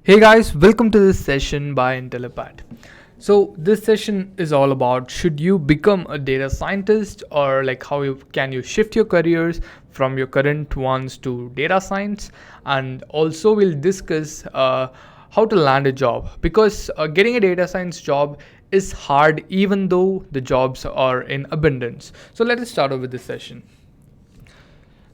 Hey guys, welcome to this session by Intellipaat. So this session is all about should you become a data scientist or like can you shift your careers from your current ones to data science, and also we'll discuss how to land a job because getting a data science job is hard even though the jobs are in abundance. So let us start off with this session.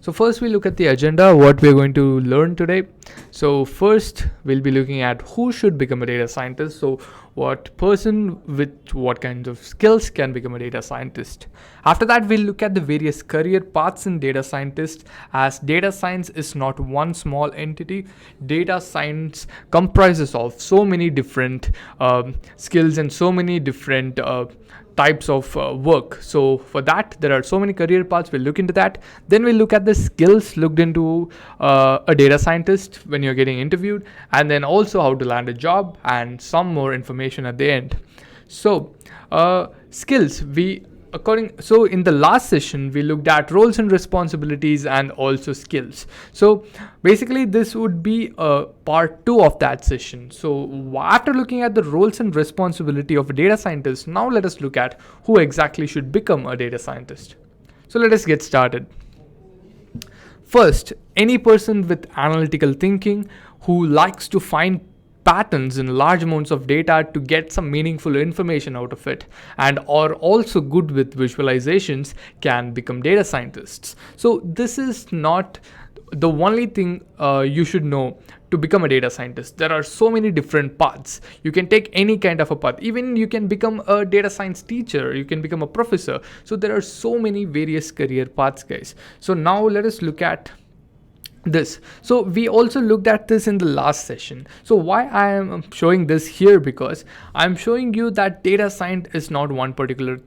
So first we look at the agenda, what we're going to learn today. So first we'll be looking at who should become a data scientist. So what person with what kinds of skills can become a data scientist. After that we'll look at the various career paths in data scientist, as data science is not one small entity. Data science comprises of so many different skills and so many different types of work. So for that there are so many career paths. We'll look into that. Then we'll look at the skills looked into a data scientist when you're getting interviewed, and then also how to land a job and some more information at the end. So skills, so in the last session we looked at roles and responsibilities and also skills. So basically this would be part 2 of that session. So after looking at the roles and responsibility of a data scientist, now let us look at who exactly should become a data scientist. So let us get started. First, any person with analytical thinking who likes to find patterns in large amounts of data to get some meaningful information out of it and are also good with visualizations can become data scientists. So this is not the only thing you should know to become a data scientist. There are so many different paths. You can take any kind of a path. Even you can become a data science teacher, you can become a professor. So there are so many various career paths, guys. So now let us look at this. So we also looked at this in the last session. So why I am showing this here, because I'm showing you that data science is not one particular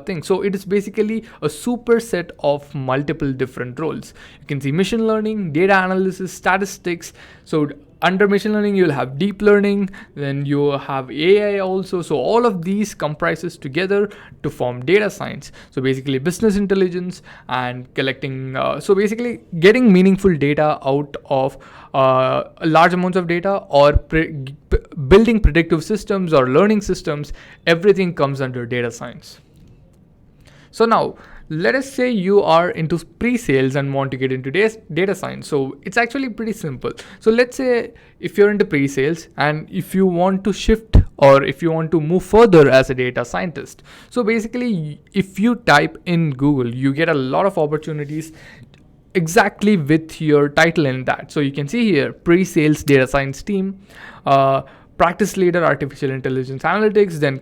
thing. So it is basically a superset of multiple different roles. You can see machine learning, data analysis, statistics. So under machine learning you'll have deep learning, then you have AI also. So all of these comprises together to form data science. So basically business intelligence and collecting, so basically getting meaningful data out of large amounts of data, or building predictive systems or learning systems. Everything comes under data science. So now let us say you are into pre-sales and want to get into data science. So it's actually pretty simple. So let's say if you're into pre-sales and if you want to shift or if you want to move further as a data scientist. So basically if you type in Google, you get a lot of opportunities exactly with your title in that. So you can see here pre-sales data science team, practice leader artificial intelligence analytics, then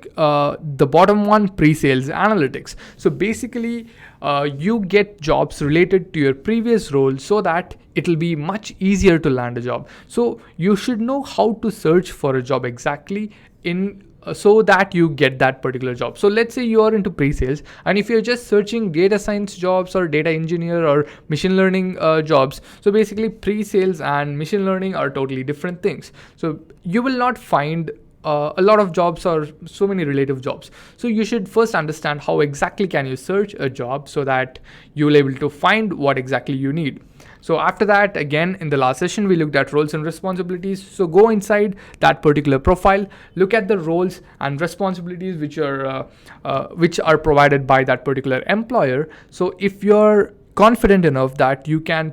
the bottom one pre-sales analytics. So basically you get jobs related to your previous role so that it will be much easier to land a job. So you should know how to search for a job exactly in so that you get that particular job. So let's say you are into pre-sales, and if you're just searching data science jobs or data engineer or machine learning jobs, so basically pre-sales and machine learning are totally different things. So you will not find a lot of jobs or so many relative jobs. So you should first understand how exactly can you search a job so that you will able to find what exactly you need. So after that, again in the last session we looked at roles and responsibilities. So go inside that particular profile, look at the roles and responsibilities which are provided by that particular employer. So if you're confident enough that you can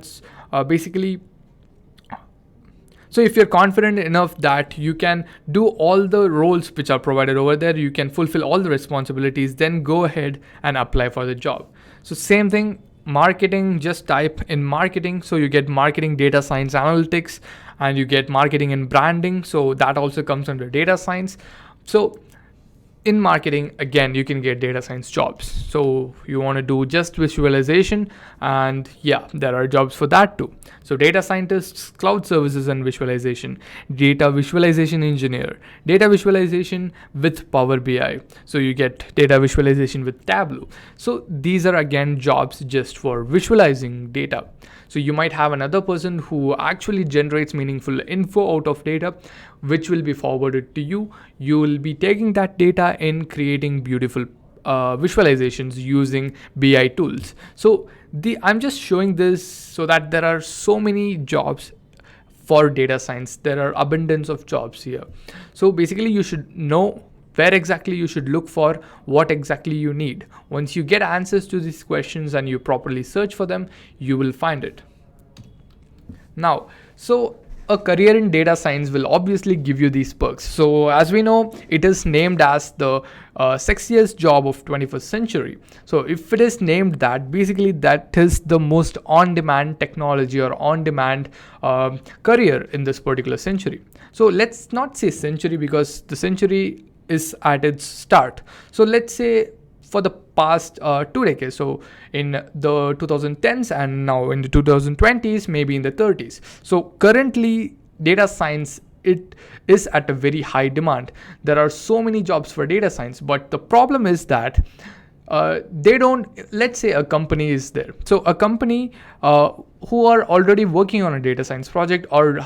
so if you're confident enough that you can do all the roles which are provided over there, you can fulfill all the responsibilities, then go ahead and apply for the job. So same thing, marketing, just type in marketing. So you get marketing data science analytics, and you get marketing and branding. So that also comes under data science. So in marketing, again, you can get data science jobs. So you want to do just visualization, and yeah, there are jobs for that too. So data scientists, cloud services and visualization, data visualization engineer, data visualization with Power BI. So you get data visualization with Tableau. So these are again jobs just for visualizing data. So you might have another person who actually generates meaningful info out of data, which will be forwarded to you. You will be taking that data and creating beautiful visualizations using BI tools. So I'm just showing this so that there are so many jobs for data science. There are abundance of jobs here. So basically you should know where exactly you should look for, what exactly you need. Once you get answers to these questions and you properly search for them, you will find it. Now, so a career in data science will obviously give you these perks. So as we know, it is named as the sexiest job of 21st century. So if it is named that, basically that is the most on-demand technology or on-demand career in this particular century. So let's not say century, because the century is at its start. So let's say for the past 2 decades, so in the 2010s and now in the 2020s, maybe in the 30s. So currently data science, it is at a very high demand. There are so many jobs for data science, but the problem is that they don't, let's say a company is there. So a company who are already working on a data science project or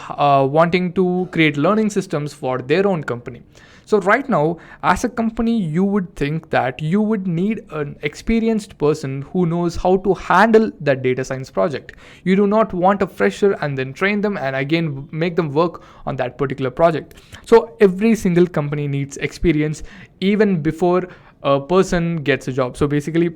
wanting to create learning systems for their own company. So right now, as a company, you would think that you would need an experienced person who knows how to handle that data science project. You do not want a fresher and then train them and again make them work on that particular project. So every single company needs experience even before a person gets a job. So basically,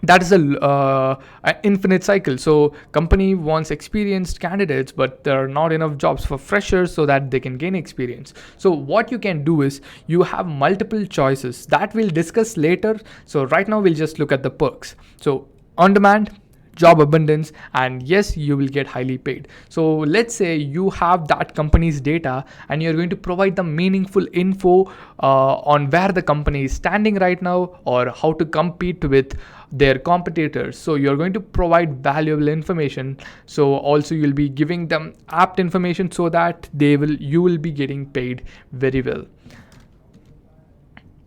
that is a infinite cycle. So company wants experienced candidates, but there are not enough jobs for freshers so that they can gain experience. So what you can do is you have multiple choices that we'll discuss later. So right now we'll just look at the perks. So on demand, job abundance, and yes, you will get highly paid. So let's say you have that company's data and you're going to provide them meaningful info on where the company is standing right now or how to compete with their competitors. So you're going to provide valuable information. So also you'll be giving them apt information so that you will be getting paid very well.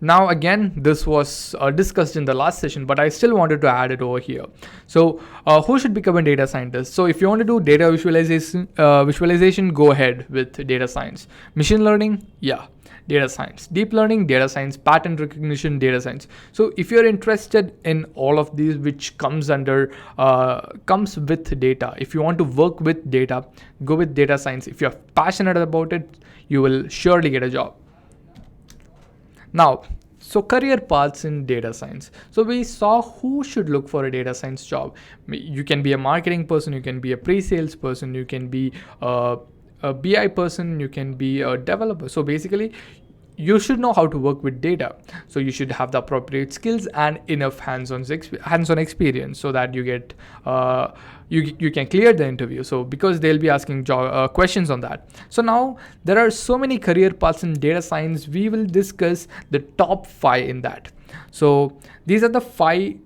Now again, this was discussed in the last session, but I still wanted to add it over here. So who should become a data scientist? So if you want to do data visualization, go ahead with data science. Machine learning, yeah, data science. Deep learning, data science. Pattern recognition, data science. So if you're interested in all of these, which comes with data, if you want to work with data, go with data science. If you're passionate about it, you will surely get a job. Now, so career paths in data science. So we saw who should look for a data science job. You can be a marketing person, you can be a pre-sales person, you can be a BI person, you can be a developer. So basically, you should know how to work with data. So you should have the appropriate skills and enough hands-on experience so that you get you can clear the interview. So because they'll be asking questions on that. So now there are so many career paths in data science. We will discuss the top 5 in that. So these are the 5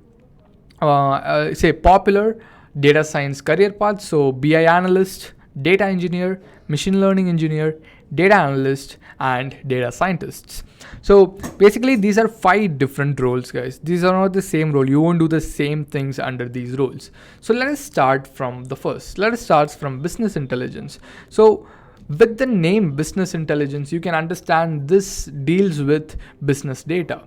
popular data science career paths. So BI analyst, data engineer, machine learning engineer, data analyst, and data scientists. So basically these are 5 different roles, guys. These are not the same role. You won't do the same things under these roles. So let us start from the first. Let us start from business intelligence. So with the name business intelligence, you can understand this deals with business data.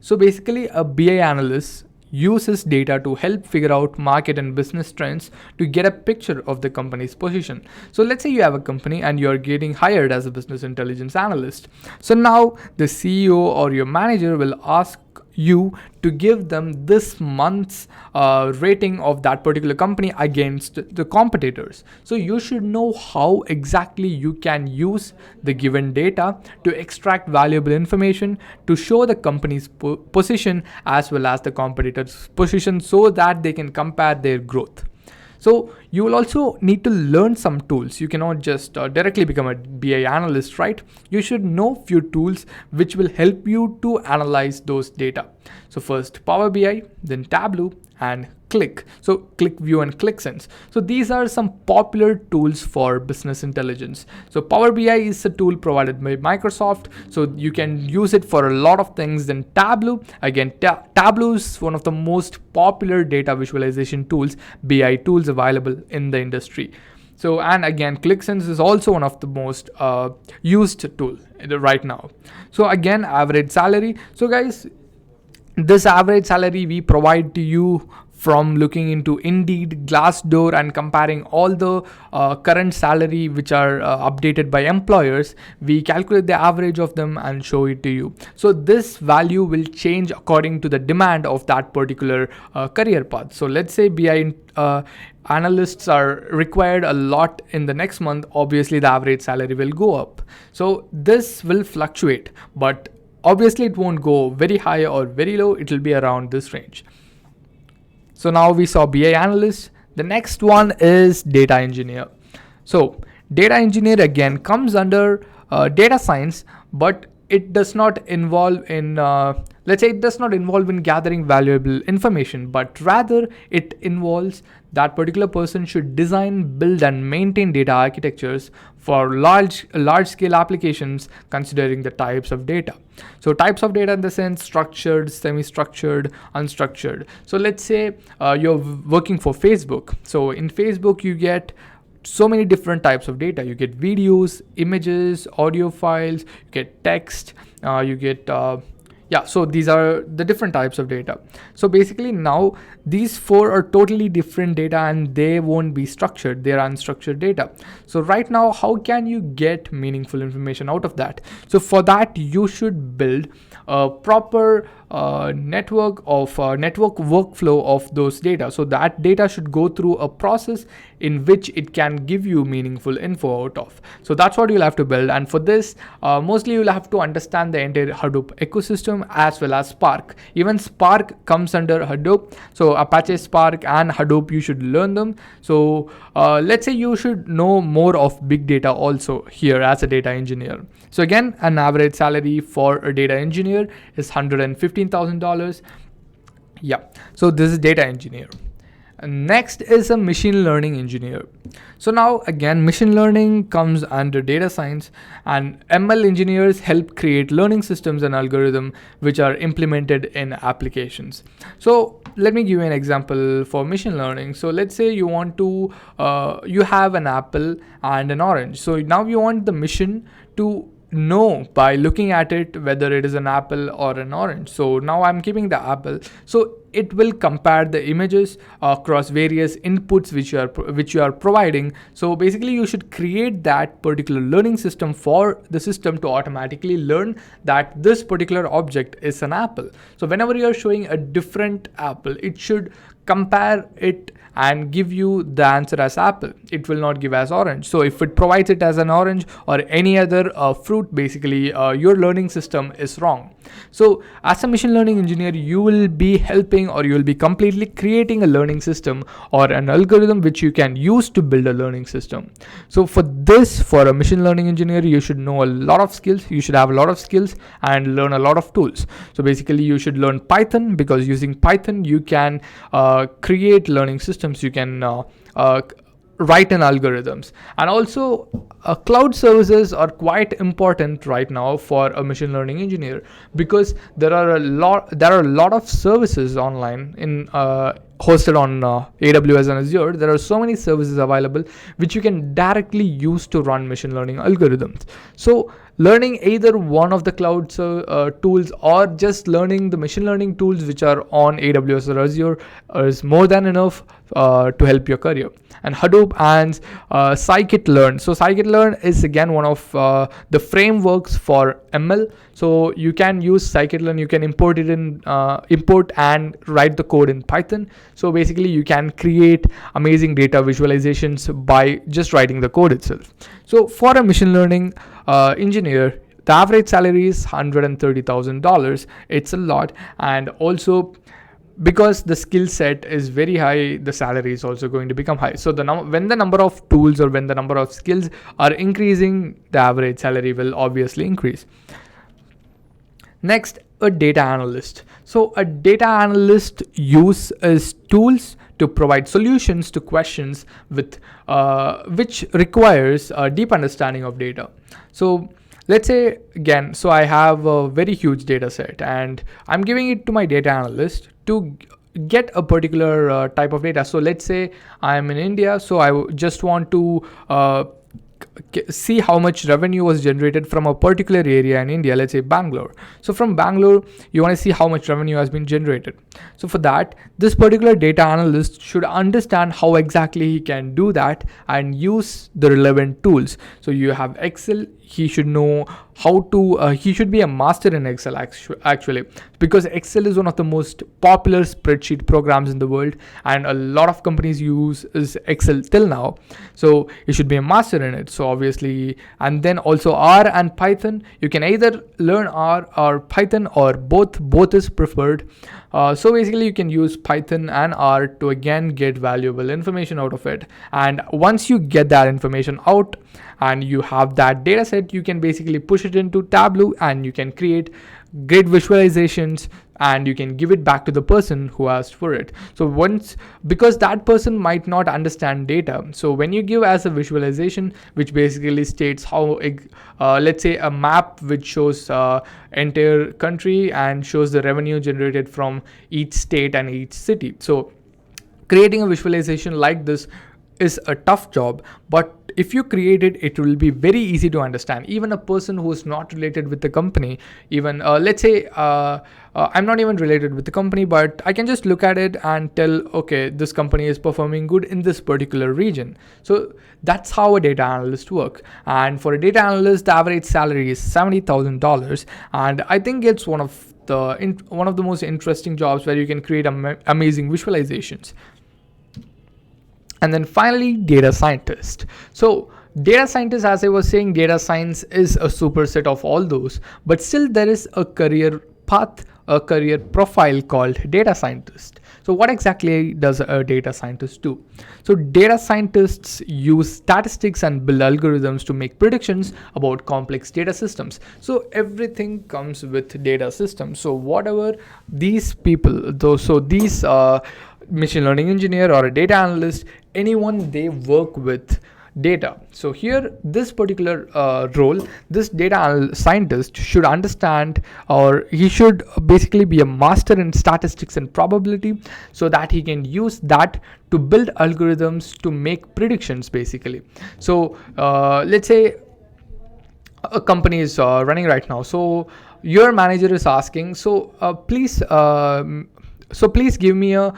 So basically a BI analyst uses data to help figure out market and business trends to get a picture of the company's position. So let's say you have a company and you're getting hired as a business intelligence analyst. So now the CEO or your manager will ask you to give them this month's rating of that particular company against the competitors. So you should know how exactly you can use the given data to extract valuable information to show the company's position as well as the competitors' position so that they can compare their growth. So you will also need to learn some tools. You cannot just directly become a BI analyst, right? You should know few tools which will help you to analyze those data. So first Power BI, then Tableau, and Click. So ClickView and ClickSense. So these are some popular tools for business intelligence. So Power BI is a tool provided by Microsoft. So you can use it for a lot of things. Then Tableau, again, Tableau is one of the most popular data visualization tools, BI tools available in the industry. So, and again, ClickSense is also one of the most used tool right now. So again, average salary. So guys, this average salary we provide to you from looking into Indeed, Glassdoor, and comparing all the current salary which are updated by employers. We calculate the average of them and show it to you. So this value will change according to the demand of that particular career path. So let's say BI analysts are required a lot in the next month. Obviously the average salary will go up. So this will fluctuate, but obviously it won't go very high or very low. It will be around this range. So now we saw BI analyst. The next one is data engineer. So data engineer again comes under data science, but it does not involve in let's say it does not involve in gathering valuable information, but rather it involves that particular person should design, build, and maintain data architectures for large scale applications, considering the types of data. So types of data in the sense structured, semi-structured, unstructured. So let's say you're working for Facebook. So in Facebook you get so many different types of data. You get videos, images, audio files, you get text, you get so these are the different types of data. So basically now these four are totally different data and they won't be structured. They're unstructured data. So right now, how can you get meaningful information out of that? So for that, you should build a proper network workflow of those data. So that data should go through a process in which it can give you meaningful info out of. So that's what you'll have to build. And for this, mostly you'll have to understand the entire Hadoop ecosystem as well as Spark. Even Spark comes under Hadoop. So Apache Spark and Hadoop, you should learn them. So let's say you should know more of big data also here as a data engineer. So again, an average salary for a data engineer is $115,000. Yeah, so this is data engineer. And next is a machine learning engineer. So now again, machine learning comes under data science, and ML engineers help create learning systems and algorithms which are implemented in applications. So let me give you an example for machine learning. So let's say you want to, you have an apple and an orange. So now you want the machine to know by looking at it whether it is an apple or an orange. So now I'm keeping the apple. So it will compare the images across various inputs which you are providing. So basically you should create that particular learning system for the system to automatically learn that this particular object is an apple. So whenever you are showing a different apple, it should compare it and give you the answer as apple. It will not give as orange. So if it provides it as an orange or any other fruit, basically your learning system is wrong. So as a machine learning engineer, you will be helping, or you will be completely creating a learning system or an algorithm which you can use to build a learning system. So for this, for a machine learning engineer, you should know a lot of skills. You should have a lot of skills and learn a lot of tools. So basically you should learn Python, because using Python you can create learning systems. You can write in algorithms, and also cloud services are quite important right now for a machine learning engineer, because there are a lot of services online in hosted on AWS and Azure. There are so many services available which you can directly use to run machine learning algorithms. So learning either one of the cloud tools or just learning the machine learning tools which are on AWS or Azure is more than enough to help your career. And Hadoop and scikit-learn. So scikit-learn is again one of the frameworks for ML. So you can use scikit-learn. You can import it in import and write the code in Python. So basically you can create amazing data visualizations by just writing the code itself. So for a machine learning engineer, the average salary is $130,000. It's a lot. And also, because the skill set is very high, the salary is also going to become high. So when the number of tools or when the number of skills are increasing, the average salary will obviously increase. Next, a data analyst. So a data analyst uses tools to provide solutions to questions with which requires a deep understanding of data. So let's say again, so I have a very huge data set and I'm giving it to my data analyst to get a particular type of data. So let's say I'm in India, so I just want to see how much revenue was generated from a particular area in India, let's say Bangalore. So from Bangalore, you want to see how much revenue has been generated. So for that, this particular data analyst should understand how exactly he can do that and use the relevant tools. So you have Excel, he should know how to, he should be a master in Excel actually, because Excel is one of the most popular spreadsheet programs in the world, and a lot of companies use is Excel till now. So you should be a master in it. So obviously, and then also R and Python, you can either learn R or Python, or both is preferred. So basically you can use Python and R to again get valuable information out of it. And once you get that information out and you have that data set, you can basically push it into Tableau and you can create great visualizations, and you can give it back to the person who asked for it. So because that person might not understand data, so when you give as a visualization, which basically states how, let's say a map which shows entire country and shows the revenue generated from each state and each city. So creating a visualization like this is a tough job, but if you create it, it will be very easy to understand. Even a person who is not related with the company, even let's say I'm not even related with the company, but I can just look at it and tell, okay, this company is performing good in this particular region. So that's how a data analyst works. And for a data analyst, the average salary is $70,000, and I think it's one of the most interesting jobs where you can create amazing visualizations. And then finally, data scientist. So data scientist, as I was saying, data science is a superset of all those, but still there is a career path, a career profile called data scientist. So what exactly does a data scientist do? So data scientists use statistics and build algorithms to make predictions about complex data systems. So everything comes with data systems. So whatever these people, these machine learning engineer or a data analyst, anyone, they work with data. So here, this particular role, this data scientist should understand, or he should basically be a master in statistics and probability, so that he can use that to build algorithms to make predictions basically. So let's say a company is running right now. So your manager is asking, please give me a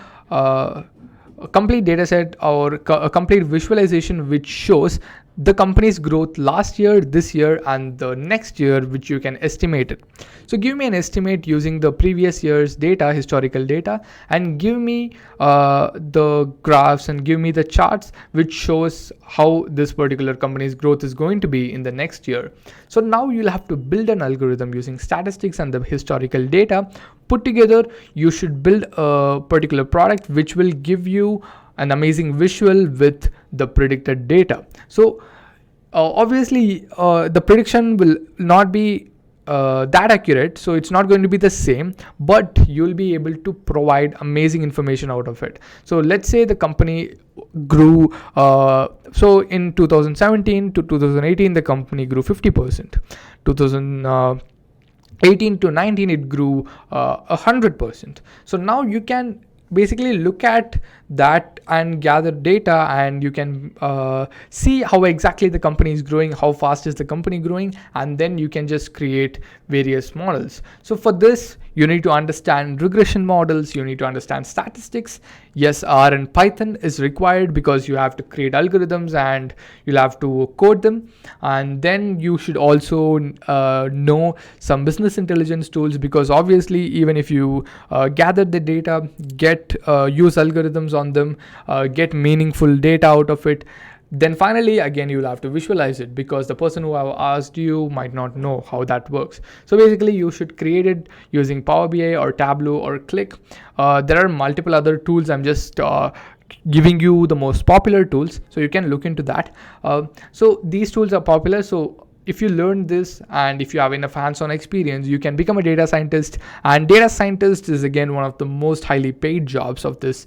complete data set or a complete visualization which shows the company's growth last year, this year, and the next year, which you can estimate it. So give me an estimate using the previous year's data, historical data, and give me the graphs and give me the charts which shows how this particular company's growth is going to be in the next year. So now you'll have to build an algorithm using statistics and the historical data. Put together, you should build a particular product which will give you an amazing visual with the predicted data. So obviously the prediction will not be that accurate, so it's not going to be the same, but you'll be able to provide amazing information out of it. So let's say the company grew, so in 2017 to 2018 the company grew 50%. 2018 to 19 it grew 100%. So now you can basically look at that and gather data, and you can see how exactly the company is growing, how fast is the company growing, and then you can just create various models. So for this, you need to understand regression models, you need to understand statistics. Yes, R and Python is required because you have to create algorithms and you'll have to code them. And then you should also know some business intelligence tools, because obviously even if you gather the data, use algorithms on them, get meaningful data out of it, then finally again you'll have to visualize it, because the person who have asked you might not know how that works. So basically you should create it using Power BI or Tableau or Click. There are multiple other tools. I'm just giving you the most popular tools, so you can look into that. So these tools are popular. So if you learn this and if you have enough hands-on experience, you can become a data scientist. And data scientist is again one of the most highly paid jobs of this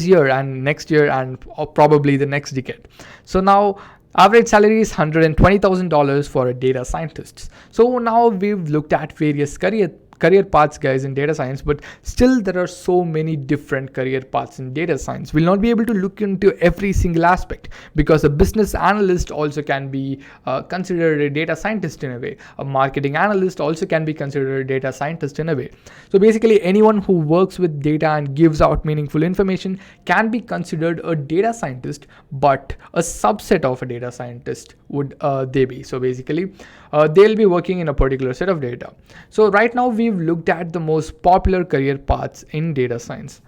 year and next year and probably the next decade. So now average salary is $120,000 for a data scientist. So now we've looked at various career career paths, guys, in data science, but still there are so many different career paths in data science. We'll not be able to look into every single aspect, because a business analyst also can be considered a data scientist in a way. A marketing analyst also can be considered a data scientist in a way. So basically anyone who works with data and gives out meaningful information can be considered a data scientist, but a subset of a data scientist would they be. So basically they'll be working in a particular set of data. So right now we've looked at the most popular career paths in data science.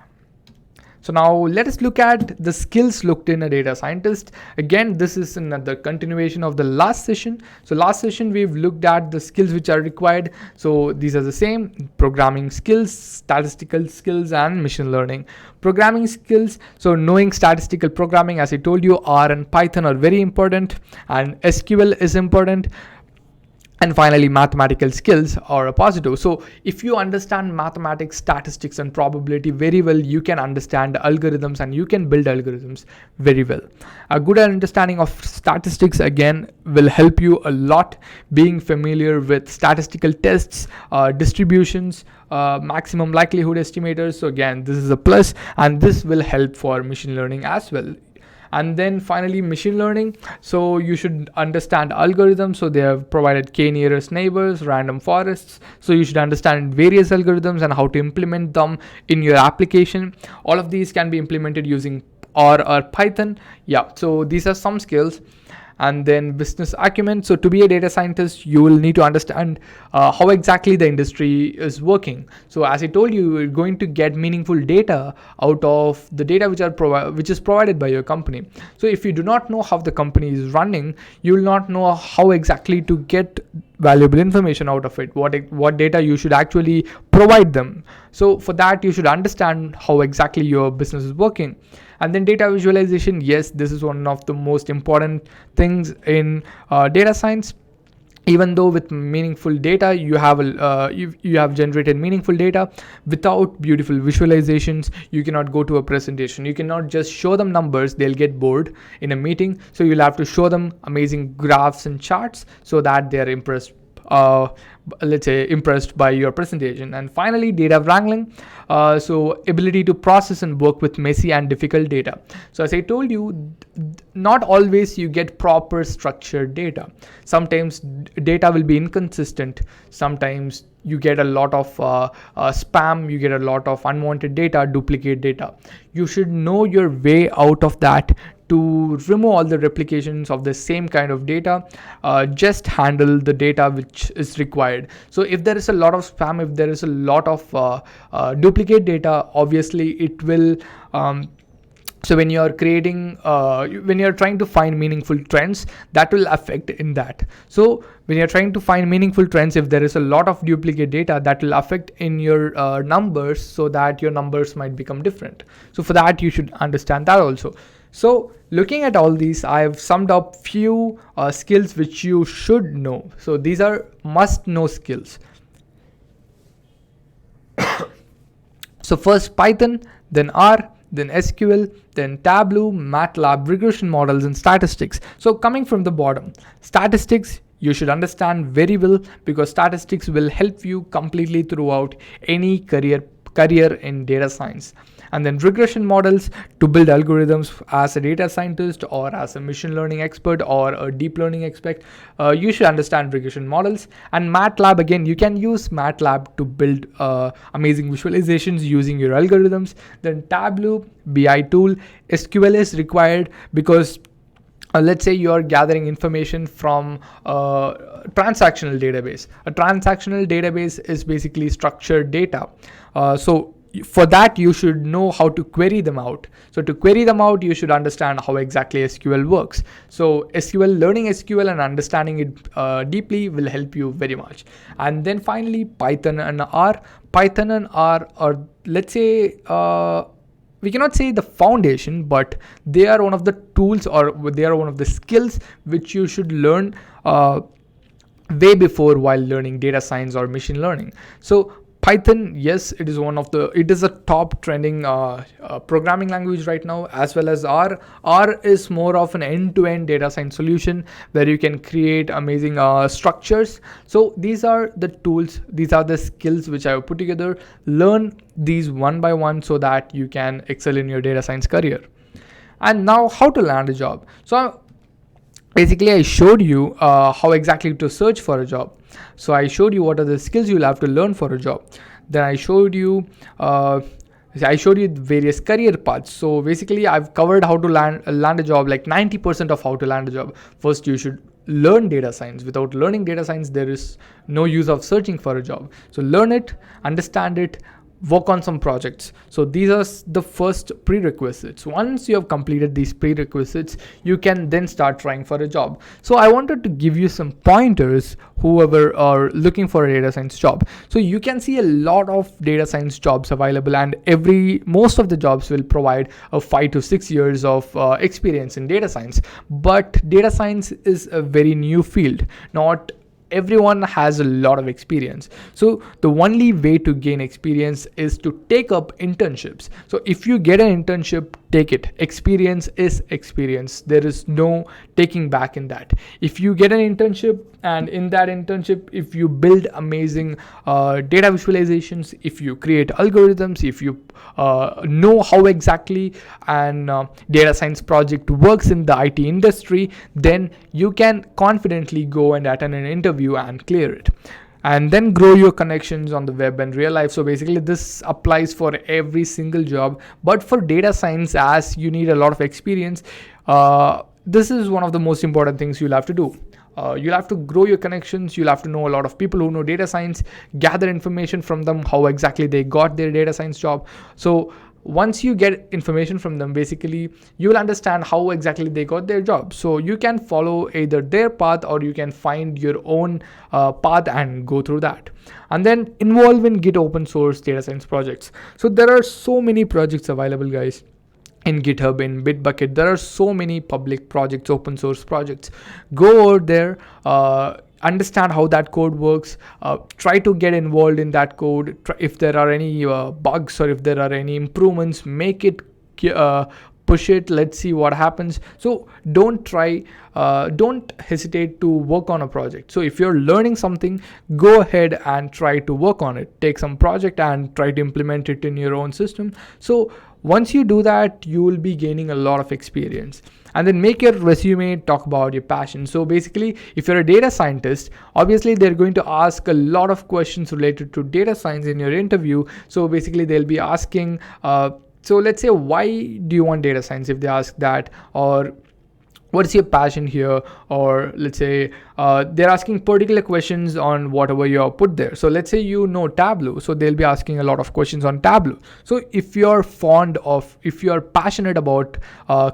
So now let us look at the skills looked in a data scientist. Again, this is another continuation of the last session. So last session we've looked at the skills which are required. So these are the same: programming skills, statistical skills, and machine learning. Programming skills, so knowing statistical programming, as I told you, R and Python are very important, and SQL is important. And finally, mathematical skills are a positive. So if you understand mathematics, statistics, and probability very well, you can understand algorithms and you can build algorithms very well. A good understanding of statistics, again, will help you a lot. Being familiar with statistical tests, distributions, maximum likelihood estimators. So again, this is a plus, and this will help for machine learning as well. And then finally, machine learning. So you should understand algorithms. So they have provided k nearest neighbors, random forests. So you should understand various algorithms and how to implement them in your application. All of these can be implemented using R or Python. Yeah, so these are some skills. And then business acumen. So to be a data scientist, you will need to understand how exactly the industry is working. So as I told you, you're going to get meaningful data out of the data which is provided by your company. So if you do not know how the company is running, you will not know how exactly to get valuable information out of it, what data you should actually provide them. So for that, you should understand how exactly your business is working. And then data visualization. Yes, this is one of the most important things in data science. Even though with meaningful data, you have generated meaningful data, without beautiful visualizations, you cannot go to a presentation. You cannot just show them numbers; they'll get bored in a meeting. So you'll have to show them amazing graphs and charts so that they are impressed. Impressed by your presentation. And finally, data wrangling. So ability to process and work with messy and difficult data. So as I told you, not always you get proper structured data. Sometimes data will be inconsistent. Sometimes you get a lot of spam, you get a lot of unwanted data, duplicate data. You should know your way out of that to remove all the replications of the same kind of data. Just handle the data which is required. So if there is a lot of spam, if there is a lot of duplicate data, obviously it will so when you're creating when you're trying to find meaningful trends, that will affect in that. So when you're trying to find meaningful trends, if there is a lot of duplicate data, that will affect in your numbers, so that your numbers might become different. So for that, you should understand that also. So looking at all these, I have summed up few skills which you should know. So these are must know skills. So first Python, then R, then SQL, then Tableau, MATLAB, regression models, and statistics. So coming from the bottom, statistics you should understand very well, because statistics will help you completely throughout any career in data science. And then regression models, to build algorithms as a data scientist or as a machine learning expert or a deep learning expert, you should understand regression models. And MATLAB, again, you can use MATLAB to build amazing visualizations using your algorithms. Then Tableau, BI tool. SQL is required because let's say you are gathering information from a transactional database. A transactional database is basically structured data. So for that, you should know how to query them out. So to query them out, you should understand how exactly SQL works. So learning SQL and understanding it deeply will help you very much. And then finally, Python and R. Python and R are, let's say, we cannot say the foundation, but they are one of the tools, or they are one of the skills which you should learn way before while learning data science or machine learning. So Python, yes, it is a top trending programming language right now, as well as R. R is more of an end-to-end data science solution where you can create amazing structures. So these are the tools, these are the skills which I have put together. Learn these one by one so that you can excel in your data science career. And now, how to land a job. So basically I showed you how exactly to search for a job. So I showed you what are the skills you'll have to learn for a job. Then I showed you various career paths. So basically I've covered how to land a job, like 90% of how to land a job. First, you should learn data science. Without learning data science, there is no use of searching for a job. So learn it, understand it, work on some projects. So these are the first prerequisites. Once you have completed these prerequisites, you can then start trying for a job. So I wanted to give you some pointers whoever are looking for a data science job. So you can see a lot of data science jobs available, and most of the jobs will provide a 5 to 6 years of experience in data science. But data science is a very new field. Not everyone has a lot of experience. So the only way to gain experience is to take up internships. So if you get an internship, take it. Experience is experience. There is no taking back in that. If you get an internship, and in that internship, if you build amazing data visualizations, if you create algorithms, if you know how exactly an data science project works in the IT industry, then you can confidently go and attend an interview and clear it. And then grow your connections on the web and real life. So basically this applies for every single job, but for data science, as you need a lot of experience, this is one of the most important things you'll have to do. You'll have to grow your connections. You'll have to know a lot of people who know data science, gather information from them, how exactly they got their data science job. So once you get information from them, basically you will understand how exactly they got their job. So you can follow either their path, or you can find your own path and go through that. And then involve in Git open source data science projects. So there are so many projects available, guys. In GitHub, in Bitbucket, there are so many public projects, open source projects. Go over there, understand how that code works, try to get involved in that code. If there are any bugs, or if there are any improvements, make it, push it, let's see what happens. So don't hesitate to work on a project. So if you're learning something, go ahead and try to work on it. Take some project and try to implement it in your own system. So once you do that, you will be gaining a lot of experience. And then make your resume talk about your passion. So basically, if you're a data scientist, obviously they're going to ask a lot of questions related to data science in your interview. So basically they'll be asking, so let's say, why do you want data science? If they ask that, or what's your passion here, or let's say they're asking particular questions on whatever you have put there. So let's say you know Tableau, so they'll be asking a lot of questions on Tableau. So if you're passionate about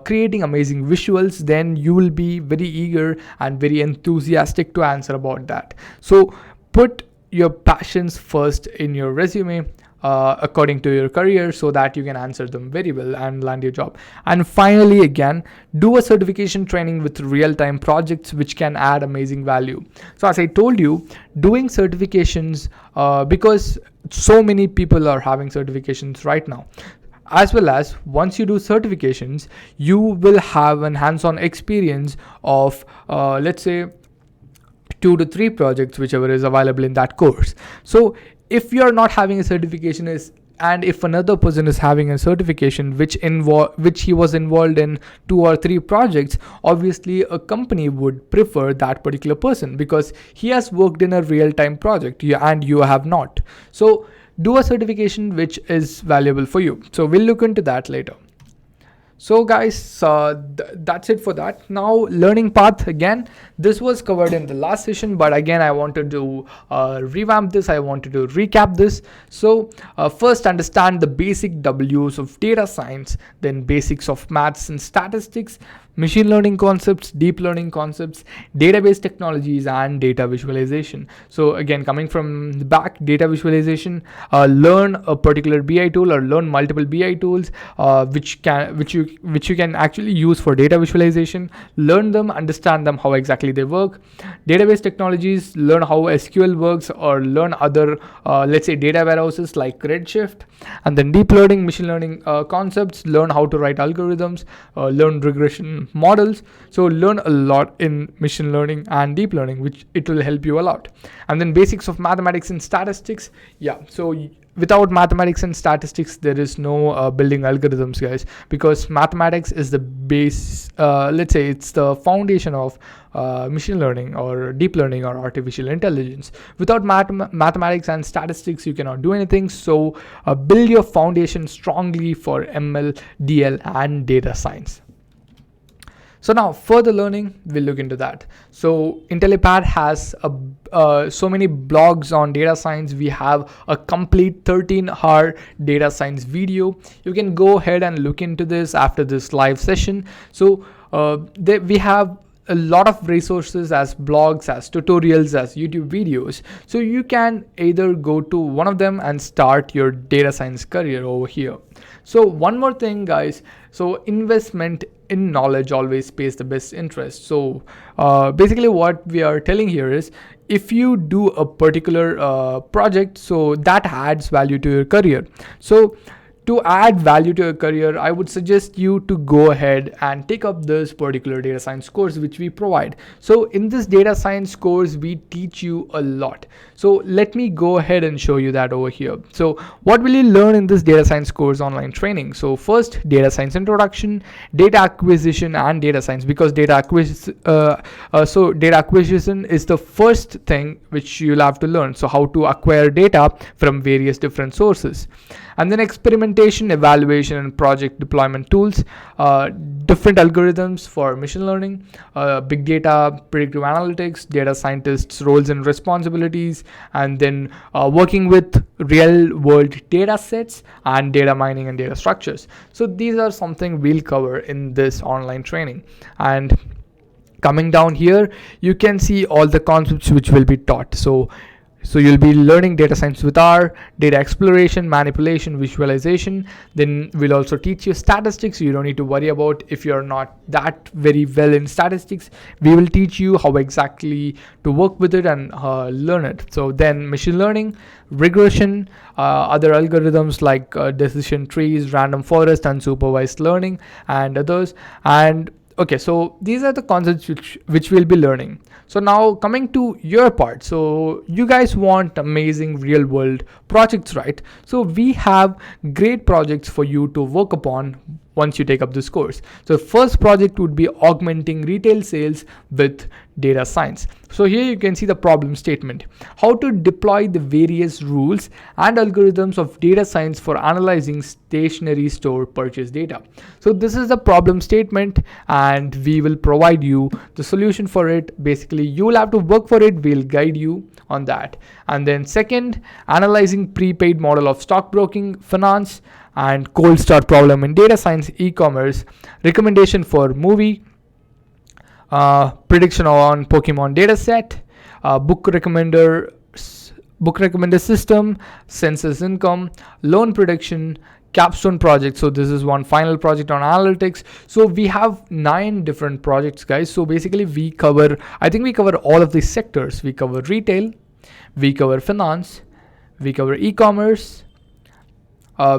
creating amazing visuals, then you will be very eager and very enthusiastic to answer about that. So put your passions first in your resume, according to your career, so that you can answer them very well and land your job. And finally, again, do a certification training with real-time projects which can add amazing value. So as I told you, doing certifications, because so many people are having certifications right now, as well as once you do certifications, you will have an hands-on experience of let's say 2 to 3 projects, whichever is available in that course. So if you're not having a certification, and if another person is having a certification which he was involved in 2 or 3 projects, obviously a company would prefer that particular person because he has worked in a real-time project and you have not. So do a certification which is valuable for you. So we'll look into that later. So guys, that's it for that. Now, learning path, again, this was covered in the last session, but again I wanted to revamp this. I wanted to recap this. So first, understand the basic W's of data science, then basics of maths and statistics, machine learning concepts, deep learning concepts, database technologies, and data visualization. So again, coming from the back, data visualization, learn a particular BI tool or learn multiple BI tools, which you can actually use for data visualization. Learn them, understand them, how exactly they work. Database technologies, learn how SQL works or learn other, let's say, data warehouses like Redshift. And then deep learning, machine learning concepts, learn how to write algorithms, learn regression models. So learn a lot in machine learning and deep learning, which it will help you a lot. And then basics of mathematics and statistics. Yeah, so without mathematics and statistics, there is no building algorithms, guys, because mathematics is the base, let's say it's the foundation of machine learning or deep learning or artificial intelligence. Without mathematics and statistics, you cannot do anything. So build your foundation strongly for ML, DL, and data science. So now further learning, we'll look into that. So Intellipaat has so many blogs on data science. We have a complete 13-hour data science video. You can go ahead and look into this after this live session. So we have a lot of resources as blogs, as tutorials, as YouTube videos. So you can either go to one of them and start your data science career over here. So one more thing, guys, so investment in knowledge always pays the best interest. So basically what we are telling here is, if you do a particular project, so that adds value to your career. So to add value to your career, I would suggest you to go ahead and take up this particular data science course which we provide. So in this data science course, we teach you a lot. So let me go ahead and show you that over here. So what will you learn in this data science course online training? So first, data science introduction, data acquisition, and data science, because data acquisition is the first thing which you'll have to learn. So how to acquire data from various different sources. And then experimentation, evaluation, and project deployment tools, different algorithms for machine learning, big data, predictive analytics, data scientists' roles and responsibilities, and then working with real world data sets and data mining and data structures. So these are something we'll cover in this online training. And coming down here, you can see all the concepts which will be taught. So you'll be learning data science with R, data exploration, manipulation, visualization. Then we'll also teach you statistics. You don't need to worry about if you're not that very well in statistics. We will teach you how exactly to work with it and learn it. So then machine learning, regression, other algorithms like decision trees, random forest, unsupervised learning, and others. And okay, so these are the concepts which we'll be learning. So now coming to your part, so you guys want amazing real world projects, right? So we have great projects for you to work upon once you take up this course. So first project would be augmenting retail sales with data science. So here you can see the problem statement, how to deploy the various rules and algorithms of data science for analyzing stationery store purchase data. So this is the problem statement and we will provide you the solution for it. Basically you will have to work for it, we'll guide you on that. And then second, analyzing prepaid model of stockbroking, finance, and cold start problem in data science, e-commerce, recommendation for movie, prediction on Pokemon data set, book recommender system, census income, loan prediction, capstone project. So this is one final project on analytics. So we have 9 different projects, guys. So basically I think we cover all of these sectors. We cover retail, we cover finance, we cover e-commerce,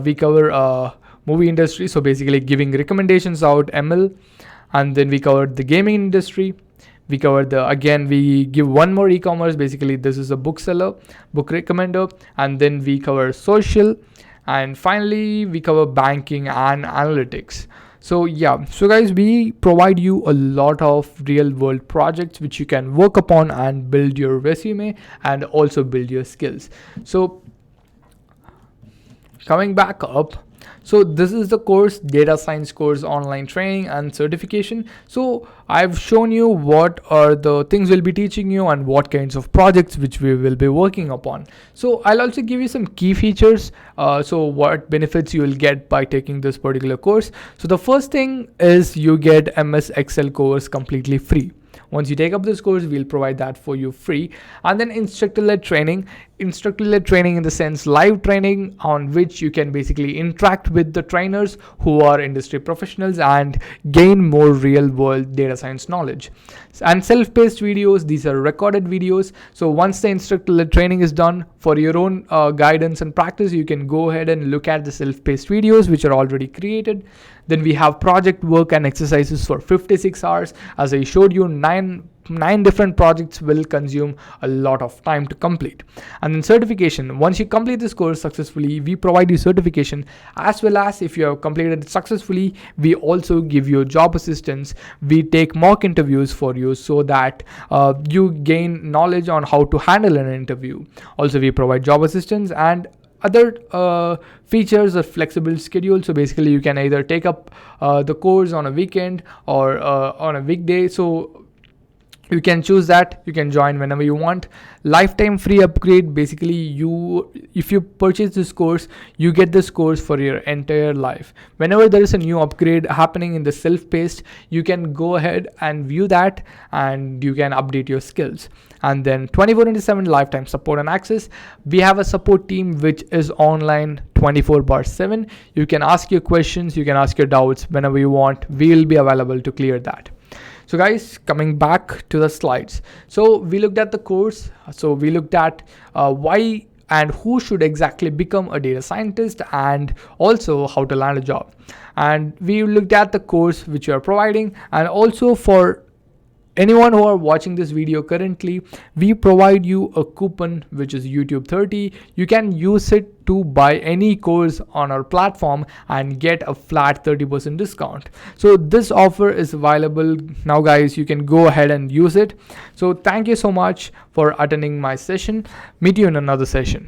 we cover movie industry, so basically giving recommendations out, ML, and then we covered the gaming industry. We covered we give one more e-commerce, basically this is a bookseller, book recommender, and then we cover social, and finally we cover banking and analytics. So yeah, so guys, we provide you a lot of real world projects which you can work upon and build your resume and also build your skills. So coming back up, So this is the course, data science course, online training and certification. So I've shown you what are the things we'll be teaching you and what kinds of projects which we will be working upon. So I'll also give you some key features. So what benefits you will get by taking this particular course. So the first thing is you get MS Excel course completely free. Once you take up this course, we'll provide that for you free. And then instructor-led training in the sense live training on which you can basically interact with the trainers who are industry professionals and gain more real world data science knowledge. And self-paced videos, these are recorded videos. So once the instructor-led training is done, for your own guidance and practice, you can go ahead and look at the self-paced videos which are already created. Then we have project work and exercises for 56 hours. As I showed you, nine different projects will consume a lot of time to complete. And then certification, once you complete this course successfully, we provide you certification, as well as if you have completed it successfully, we also give you job assistance. We take mock interviews for you so that you gain knowledge on how to handle an interview. Also, we provide job assistance and other features of flexible schedule. So basically you can either take up the course on a weekend or on a weekday. So you can choose that. You can join whenever you want. Lifetime free upgrade. Basically, if you purchase this course, you get this course for your entire life. Whenever there is a new upgrade happening in the self-paced, you can go ahead and view that and you can update your skills. And then 24/7 lifetime support and access. We have a support team which is online 24/7. You can ask your questions, you can ask your doubts whenever you want. We will be available to clear that. So guys, coming back to the slides. So we looked at the course. So we looked at why and who should exactly become a data scientist, and also how to land a job. And we looked at the course which you are providing, and also for anyone who are watching this video currently, we provide you a coupon which is YouTube 30. You can use it to buy any course on our platform and get a flat 30% discount. So this offer is available now, guys. You can go ahead and use it. So thank you so much for attending my session. Meet you in another session.